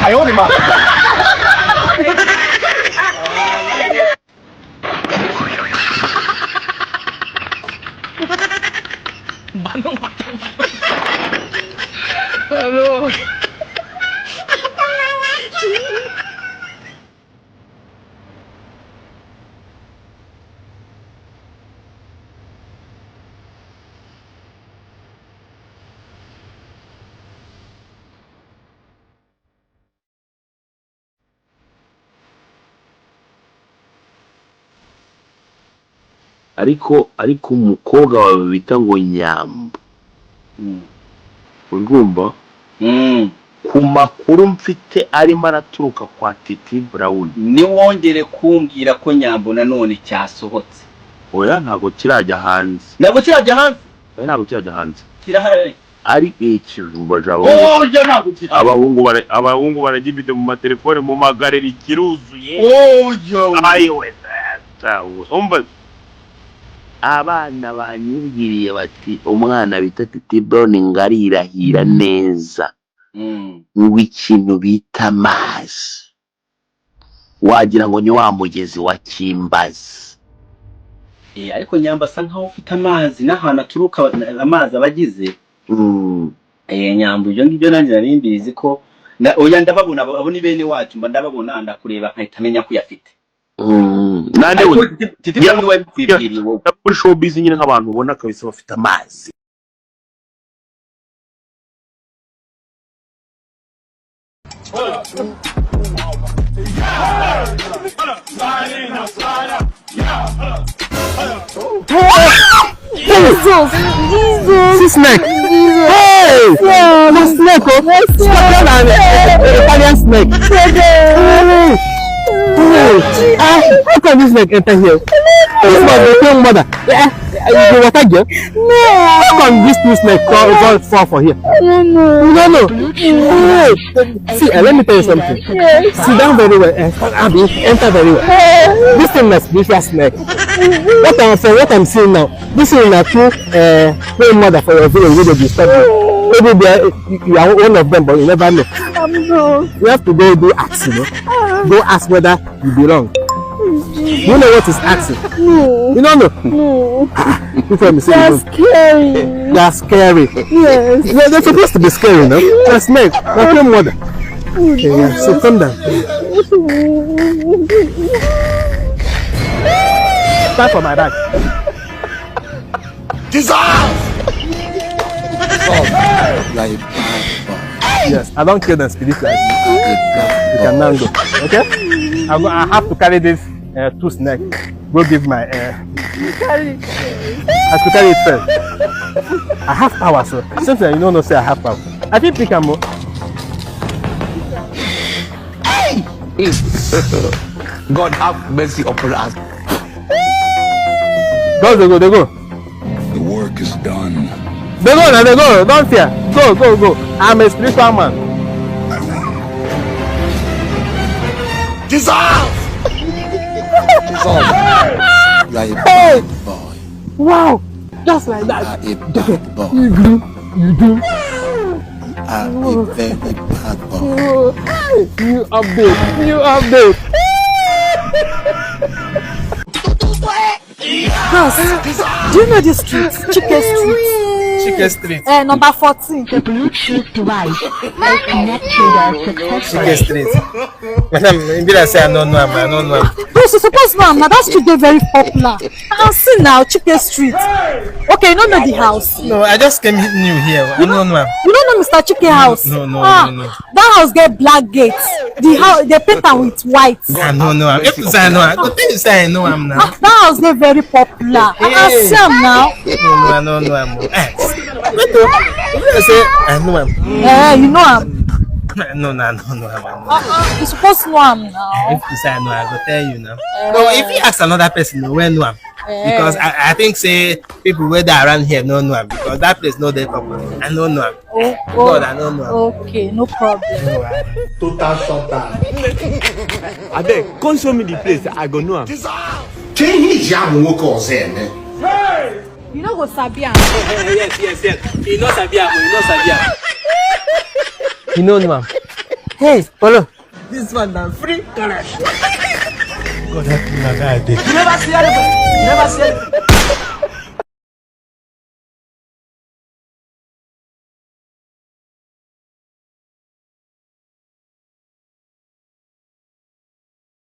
哎呦我的妈！Aduh. ariko umukobwa wawe bita ngo Nyambo urumva ku makuru mfite arimo araturuka kwa Titi Brown ni wongere kumbwira ko Nyambo nanone cyasohotse. oya ntago kirajya hanze Ntabwo kirajya hanze? oya ntago kirajya hanze Kirahari. ari ikijumba jabo oya ntabwo kirajya. abahungu baragifite mu matelefone mu magareri kiruzuye oya ayiwe umva abana banyibwiriye bati umwana bita Titi Brown ngarirahira neza ngo ikintu bita amazi wagira ngo ni wa mugezi wa Kimbazi. Ariko Nyambo asa nkaho ufite amazi n'ahantu aturuka amazi abagize. Nyambo ibyo ngibyo nanjye narimbizi ko oya ndababona abo ni bene wacu mba ndababona ndakureba nkahita menya ko yafite. Nande we Titi Brown we bikwibwiriye wowe muri showbiz nyine nk'abantu ubona kabisa bafite amazi. Jesus! See snake! Hey! Yeah, the snake! Italian snake! How can this snake enter here? This was the young mother. You water girl? No. How come this two snake fall for here? No. Hey. See, let me tell you something. Yes. Sit down very well. Abby, enter very well. This thing must be a snake. What I'm seeing now, this is a true mother for your village where they disturb you. Maybe you are one of them, but you never know. You have to go do ask, you know. Go ask whether you belong. You know what is asking? No. You don't know? No. That's scary. That's scary. Yes. They're supposed to be scary, no? They're snake. They're your mother. Yeah, so come down. Start for my bag. Jesus! Yes, I don't kill them spiritually. You can now go. Okay? I have to carry this two snakes. Go give my. I have to carry it first. I have power, so since you don't know, say I have power. I think pick them up. God have mercy upon us. They go. The work is done. They go. Don't fear. Go. I'm a spiritual man. Jesus! Hey! Boy. Wow! Just like that. You are a bad boy. You do. You are a very bad boy. New update. House, do you know this street? Chicken Street. Number 14. The Bluetooth device is connected successfully. Chicken Street. Madam, maybe I say I don't know. No, so suppose now that street is very popular. I can see now Chicken Street. Okay, you don't know the house. No, I just came new here. I don't know. You don't know Mr. Chicken House? No. That house get black gates. The house they paint am with white. No. If you say I know, the thing you say I know I'm now. That house get very popular. I can see am now. No. I say I know I'm. You know am. No, man. You supposed to know him now. If you say no, I go tell you now. No, if you ask another person, no, when know him. Because I think say people where they around here no know him because that place no dey popular. I don't know him. God, I don't know him. Okay, no problem. Total shutdown. Abeg, come show me the place. I go know am. Change his job and work on them, man. You know go sabi am. Yes. He knows Sabia. You know him, ma'am. Hey, follow. This one now free. God help me, my guy. You never see anything.